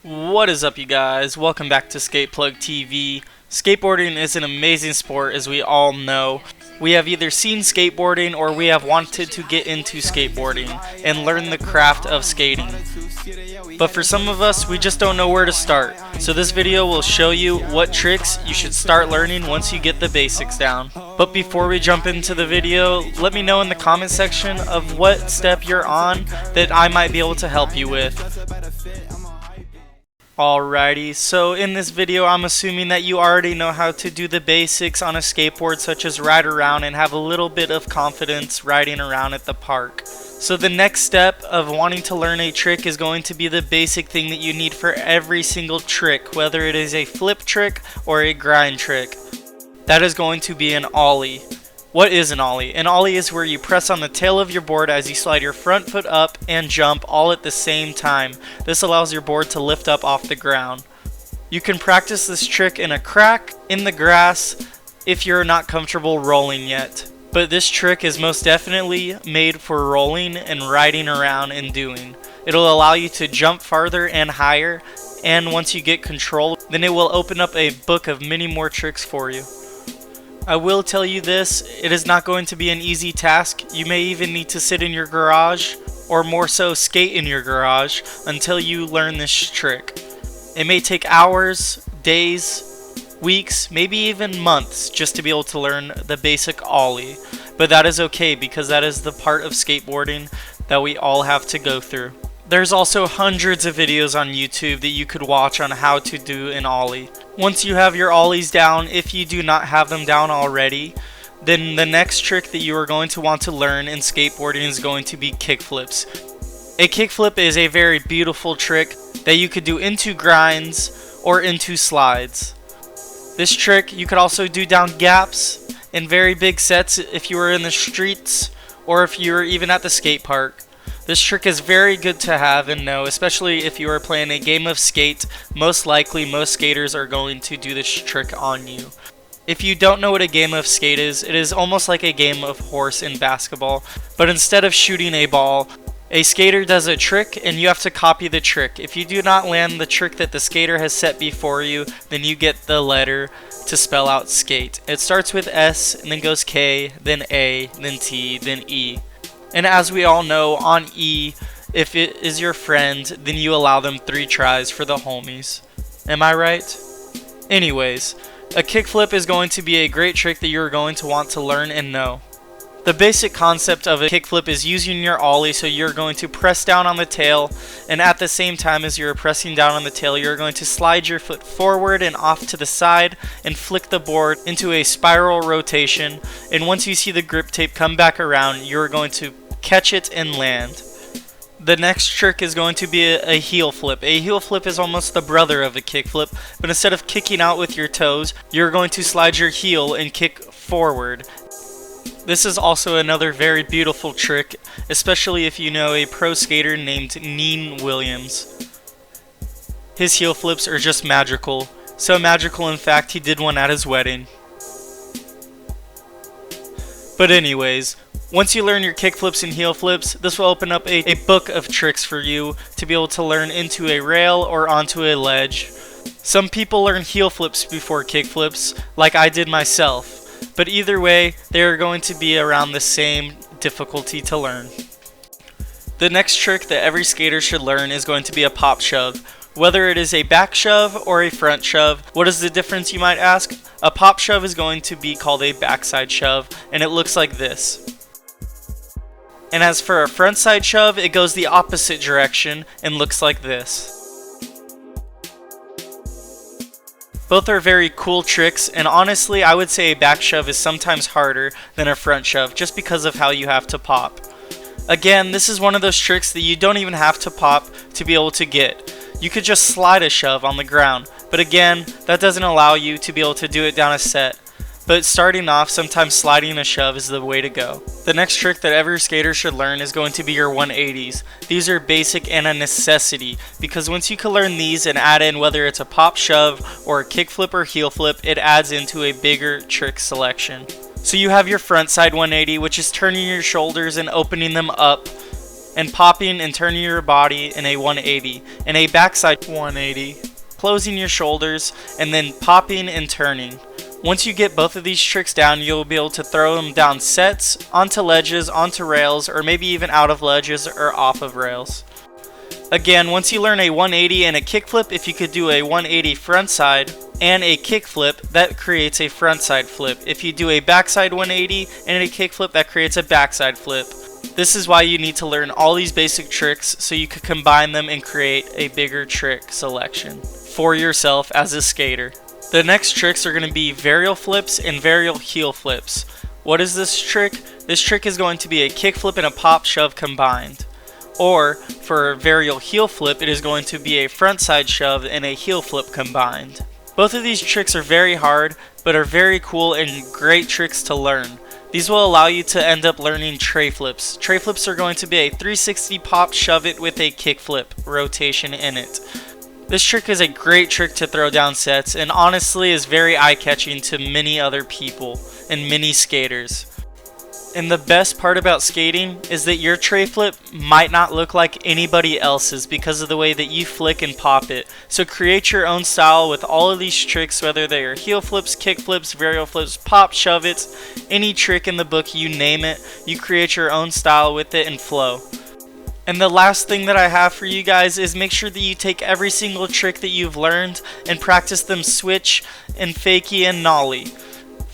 What is up, you guys? Welcome back to SkatePlug TV. Skateboarding is an amazing sport, as we all know. We have either seen skateboarding or we have wanted to get into skateboarding and learn the craft of skating. But for some of us, we just don't know where to start. So this video will show you what tricks you should start learning once you get the basics down. But before we jump into the video, let me know in the comment section of what step you're on that I might be able to help you with. Alrighty, so in this video I'm assuming that you already know how to do the basics on a skateboard, such as ride around and have a little bit of confidence riding around at the park. So the next step of wanting to learn a trick is going to be the basic thing that you need for every single trick, whether it is a flip trick or a grind trick. That is going to be an ollie. What is an ollie? An ollie is where you press on the tail of your board as you slide your front foot up and jump all at the same time. This allows your board to lift up off the ground. You can practice this trick in a crack, in the grass, if you're not comfortable rolling yet. But this trick is most definitely made for rolling and riding around and doing. It'll allow you to jump farther and higher, and once you get control, then it will open up a book of many more tricks for you. I will tell you this, it is not going to be an easy task. You may even need to sit in your garage, or more so skate in your garage, until you learn this trick. It may take hours, days, weeks, maybe even months just to be able to learn the basic ollie. But that is okay, because that is the part of skateboarding that we all have to go through. There's also hundreds of videos on YouTube that you could watch on how to do an ollie. Once you have your ollies down, if you do not have them down already, then the next trick that you are going to want to learn in skateboarding is going to be kickflips. A kickflip is a very beautiful trick that you could do into grinds or into slides. This trick you could also do down gaps in very big sets if you were in the streets or if you were even at the skate park. This trick is very good to have and know, especially if you are playing a game of skate. Most likely most skaters are going to do this trick on you. If you don't know what a game of skate is, it is almost like a game of horse in basketball, but instead of shooting a ball, a skater does a trick and you have to copy the trick. If you do not land the trick that the skater has set before you, then you get the letter to spell out skate. It starts with S and then goes K, then A, then T, then E. And as we all know, on E, if it is your friend, then you allow them 3 tries for the homies. Am I right? Anyways, a kickflip is going to be a great trick that you're going to want to learn and know. The basic concept of a kickflip is using your ollie, so you're going to press down on the tail, and at the same time as you're pressing down on the tail, you're going to slide your foot forward and off to the side and flick the board into a spiral rotation, and once you see the grip tape come back around, you're going to catch it and land. The next trick is going to be a heel flip. A heel flip is almost the brother of a kickflip, but instead of kicking out with your toes, you're going to slide your heel and kick forward. This is also another very beautiful trick, especially if you know a pro skater named Neen Williams. His heel flips are just magical. So magical, in fact, he did one at his wedding. But anyways, once you learn your kickflips and heel flips, this will open up a book of tricks for you to be able to learn into a rail or onto a ledge. Some people learn heel flips before kickflips, like I did myself. But either way, they are going to be around the same difficulty to learn. The next trick that every skater should learn is going to be a pop shove. Whether it is a back shove or a front shove, what is the difference, you might ask? A pop shove is going to be called a backside shove, and it looks like this. And as for a frontside shove, it goes the opposite direction and looks like this. Both are very cool tricks, and honestly I would say a back shove is sometimes harder than a front shove just because of how you have to pop. Again, this is one of those tricks that you don't even have to pop to be able to get. You could just slide a shove on the ground, but again, that doesn't allow you to be able to do it down a set. But starting off, sometimes sliding a shove is the way to go. The next trick that every skater should learn is going to be your 180s. These are basic and a necessity, because once you can learn these and add in whether it's a pop shove or a kickflip or heel flip, it adds into a bigger trick selection. So you have your frontside 180, which is turning your shoulders and opening them up. and popping and turning your body in a 180, and a backside 180, closing your shoulders, and then popping and turning. Once you get both of these tricks down, you'll be able to throw them down sets, onto ledges, onto rails, or maybe even out of ledges or off of rails. Again, once you learn a 180 and a kickflip, if you could do a 180 frontside and a kickflip, that creates a frontside flip. If you do a backside 180 and a kickflip, that creates a backside flip. This is why you need to learn all these basic tricks so you could combine them and create a bigger trick selection for yourself as a skater. The next tricks are going to be varial flips and varial heel flips. What is this trick? This trick is going to be a kickflip and a pop shove combined. Or for a varial heel flip, it is going to be a frontside shove and a heel flip combined. Both of these tricks are very hard, but are very cool and great tricks to learn. These will allow you to end up learning tray flips. Tray flips are going to be a 360 pop shove it with a kickflip rotation in it. This trick is a great trick to throw down sets and honestly is very eye-catching to many other people and many skaters. And the best part about skating is that your tray flip might not look like anybody else's because of the way that you flick and pop it. So create your own style with all of these tricks, whether they are heel flips, kick flips, varial flips, pop shove it's, any trick in the book, you name it, you create your own style with it and flow. And the last thing that I have for you guys is make sure that you take every single trick that you've learned and practice them switch and fakie and nollie.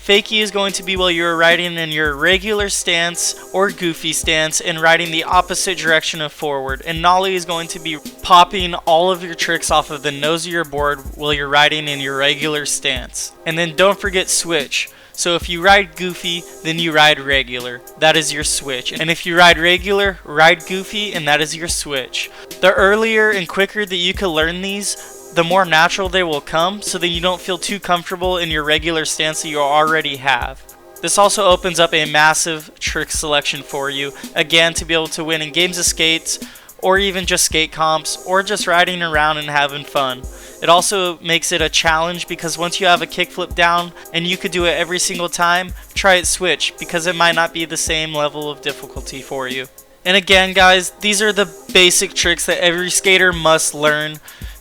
Fakie is going to be while you're riding in your regular stance or goofy stance and riding the opposite direction of forward. And nollie is going to be popping all of your tricks off of the nose of your board while you're riding in your regular stance. And then don't forget switch. So if you ride goofy, then you ride regular. That is your switch. And if you ride regular, ride goofy, and that is your switch. The earlier and quicker that you can learn these, the more natural they will come, so that you don't feel too comfortable in your regular stance that you already have. This also opens up a massive trick selection for you, again, to be able to win in games of skates, or even just skate comps, or just riding around and having fun. It also makes it a challenge because once you have a kickflip down and you could do it every single time, try it switch because it might not be the same level of difficulty for you. And again guys, these are the basic tricks that every skater must learn.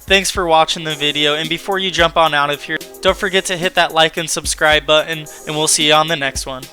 Thanks for watching the video, and before you jump on out of here, don't forget to hit that like and subscribe button, and we'll see you on the next one.